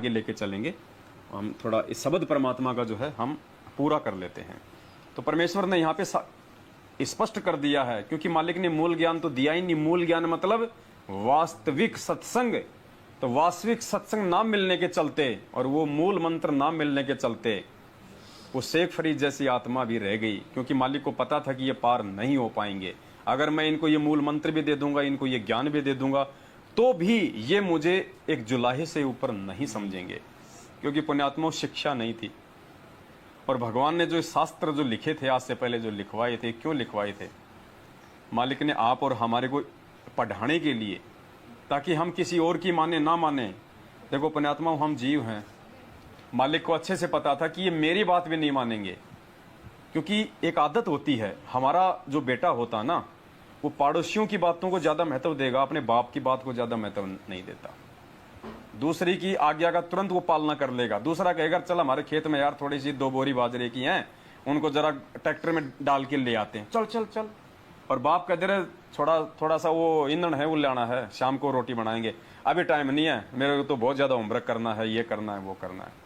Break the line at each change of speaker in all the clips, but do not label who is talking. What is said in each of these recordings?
आगे लेके चलेंगे। हम थोड़ा इस शब्द परमात्मा का जो है हम पूरा कर लेते हैं। तो परमेश्वर ने यहाँ पे स्पष्ट कर दिया है, क्योंकि मालिक ने मूल ज्ञान तो दिया ही नहीं। मूल ज्ञान मतलब वास्तविक सत्संग। तो वास्तविक सत्संग ना मिलने के चलते और वो मूल मंत्र ना मिलने के चलते वो शेख फरीद जैसी आत्मा भी रह गई, क्योंकि मालिक को पता था कि ये पार नहीं हो पाएंगे। अगर मैं इनको ये मूल मंत्र भी दे दूंगा, इनको ये ज्ञान भी दे दूंगा, तो भी ये मुझे एक जुलाहे से ऊपर नहीं समझेंगे, क्योंकि पुण्यात्माओं शिक्षा नहीं थी। और भगवान ने जो शास्त्र जो लिखे थे आज से पहले जो लिखवाए थे, क्यों लिखवाए थे? मालिक ने आप और हमारे को पढ़ाने के लिए, ताकि हम किसी और की माने ना माने। देखो पुण्यात्माओं, हम जीव हैं। मालिक को अच्छे से पता था कि ये मेरी बात भी नहीं मानेंगे, क्योंकि एक आदत होती है। हमारा जो बेटा होता ना, वो पड़ोसियों की बातों को ज्यादा महत्व देगा, अपने बाप की बात को ज्यादा महत्व नहीं देता। दूसरी की आज्ञा का तुरंत वो पालना कर लेगा। दूसरा कहेगा चल हमारे खेत में यार थोड़ी सी 2 बोरी बाजरे की हैं, उनको जरा ट्रैक्टर में डाल के ले आते हैं, चल चल चल। और बाप कहते रहे थोड़ा सा वो ईंधन है वो लाना है, शाम को रोटी बनाएंगे, अभी टाइम नहीं है, मेरे को तो बहुत ज्यादा होमवर्क करना है, ये करना है वो करना है।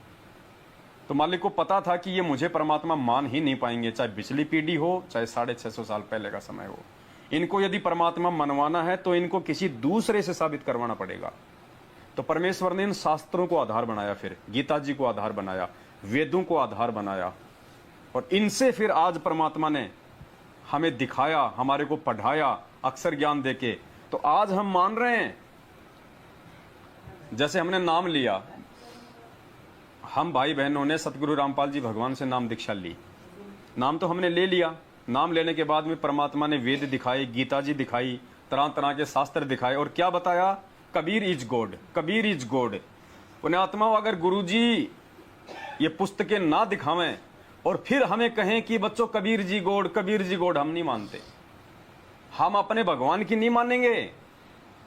तो मालिक को पता था कि ये मुझे परमात्मा मान ही नहीं पाएंगे, चाहे पिछली पीढ़ी हो, चाहे 650 साल पहले का समय हो। इनको यदि परमात्मा मनवाना है तो इनको किसी दूसरे से साबित करवाना पड़ेगा। तो परमेश्वर ने इन शास्त्रों को आधार बनाया, फिर गीता जी को आधार बनाया, वेदों को आधार बनाया, और इनसे फिर आज परमात्मा ने हमें दिखाया, हमारे को पढ़ाया अक्षर ज्ञान देके। तो आज हम मान रहे हैं। जैसे हमने नाम लिया, हम भाई बहनों ने सतगुरु रामपाल जी भगवान से नाम दीक्षा ली, नाम तो हमने ले लिया। नाम लेने के बाद में परमात्मा ने वेद दिखाए, गीता जी दिखाई, तरह तरह के शास्त्र दिखाए, और क्या बताया? Kabir is God, Kabir is God. पुण्यात्माओं, अगर गुरुजी ये पुस्तकें ना दिखावें और फिर हमें कहें कि बच्चों कबीर जी गॉड, कबीर जी गॉड, हम नहीं मानते। हम अपने भगवान की नहीं मानेंगे,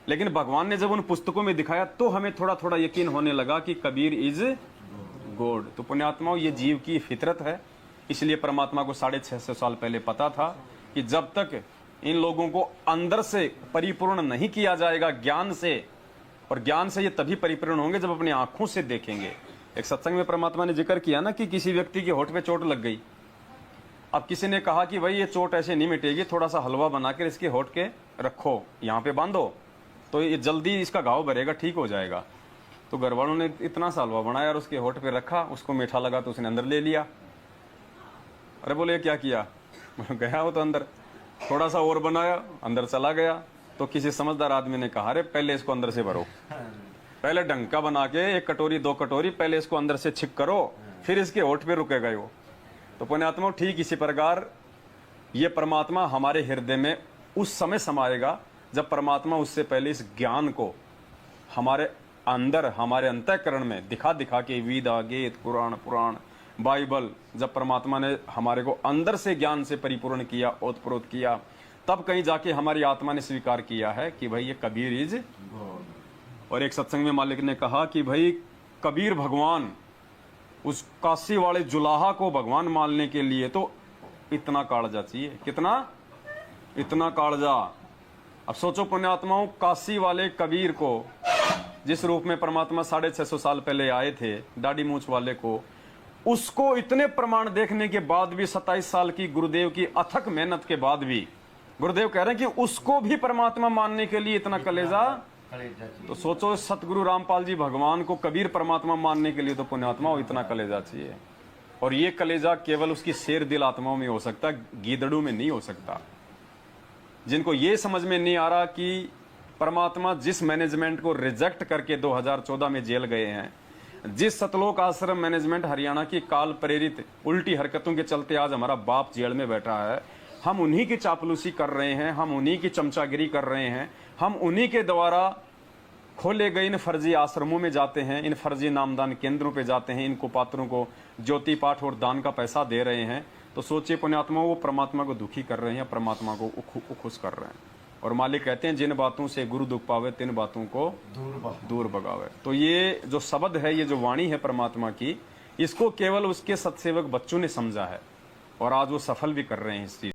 लेकिन भगवान ने जब उन पुस्तकों में दिखाया तो हमें थोड़ा थोड़ा यकीन होने लगा कि कबीर इज गॉड। तो पुण्यात्माओं, ये जीव की फितरत है। इसलिए परमात्मा को 650 साल पहले पता था कि जब तक इन लोगों को अंदर से परिपूर्ण नहीं किया जाएगा ज्ञान से, और ज्ञान से ये तभी परिपूर्ण होंगे जब अपनी आंखों से देखेंगे। एक सत्संग में परमात्मा ने जिक्र किया ना कि किसी व्यक्ति के होठ पे चोट लग गई। अब किसी ने कहा कि भाई ये चोट ऐसे नहीं मिटेगी, थोड़ा सा हलवा बनाकर इसके होठ के रखो, यहाँ पे बांधो, तो ये जल्दी इसका घाव भरेगा, ठीक हो जाएगा। तो घर वालों ने इतना सा हलवा बनाया और उसके होठ पे रखा, उसको मीठा लगा तो उसने अंदर ले लिया। अरे बोले क्या किया? गया वो तो अंदर, थोड़ा सा और बनाया, अंदर चला गया। तो किसी समझदार आदमी ने कहा अरे पहले इसको अंदर से भरो, पहले ढंग का बना के 1 कटोरी 2 कटोरी पहले इसको अंदर से छिक करो, फिर इसके होठ पे रुकेगा वो। तो पुण्यात्मा, ठीक इसी प्रकार ये परमात्मा हमारे हृदय में उस समय समाएगा जब परमात्मा उससे पहले इस ज्ञान को हमारे अंदर, हमारे अंतःकरण में दिखा दिखा के, वेद, गीत, कुरान, पुराण, बाइबल, जब परमात्मा ने हमारे को अंदर से ज्ञान से परिपूर्ण किया, ओतप्रोत किया, तब कहीं जाके हमारी आत्मा ने स्वीकार किया है कि भाई ये कबीर इज गॉड। और एक सत्संग में मालिक ने कहा कि भाई कबीर भगवान, उस काशी वाले जुलाहा को भगवान मानने के लिए तो इतना कालजा चाहिए। कितना? इतना कालजा। अब सोचो पुण्यात्माओं, काशी वाले कबीर को, जिस रूप में परमात्मा 650 साल पहले आए थे, दाढ़ी मूछ वाले को, उसको इतने प्रमाण देखने के बाद भी, 27 साल की गुरुदेव की अथक मेहनत के बाद भी, गुरुदेव कह रहे हैं कि उसको भी परमात्मा मानने के लिए इतना कलेजा। तो सोचो, सतगुरु रामपाल जी भगवान को कबीर परमात्मा मानने के लिए तो पुण्यात्मा इतना कलेजा चाहिए। और ये कलेजा केवल उसकी शेर दिल आत्माओं में हो सकता, गीदड़ों में नहीं हो सकता। जिनको ये समझ में नहीं आ रहा कि परमात्मा जिस मैनेजमेंट को रिजेक्ट करके 2014 में जेल गए हैं, जिस सतलोक आश्रम मैनेजमेंट हरियाणा की काल प्रेरित उल्टी हरकतों के चलते आज हमारा बाप जेल में बैठा है, हम उन्हीं की चापलूसी कर रहे हैं, हम उन्हीं की चमचागिरी कर रहे हैं, हम उन्हीं के द्वारा खोले गए इन फर्जी आश्रमों में जाते हैं, इन फर्जी नामदान केंद्रों पे जाते हैं, इन कुपात्रों को ज्योति पाठ और दान का पैसा दे रहे हैं। तो सोचिए पुण्यात्मा, वो परमात्मा को दुखी कर रहे हैं, परमात्मा को खुश कर रहे हैं। और मालिक कहते हैं जिन बातों से गुरु दुख पावे तिन बातों को दूर भगावे। तो ये जो शब्द है, ये जो वाणी है परमात्मा की, इसको केवल उसके सत्सेवक बच्चों ने समझा है और आज वो सफल भी कर रहे हैं इस चीज।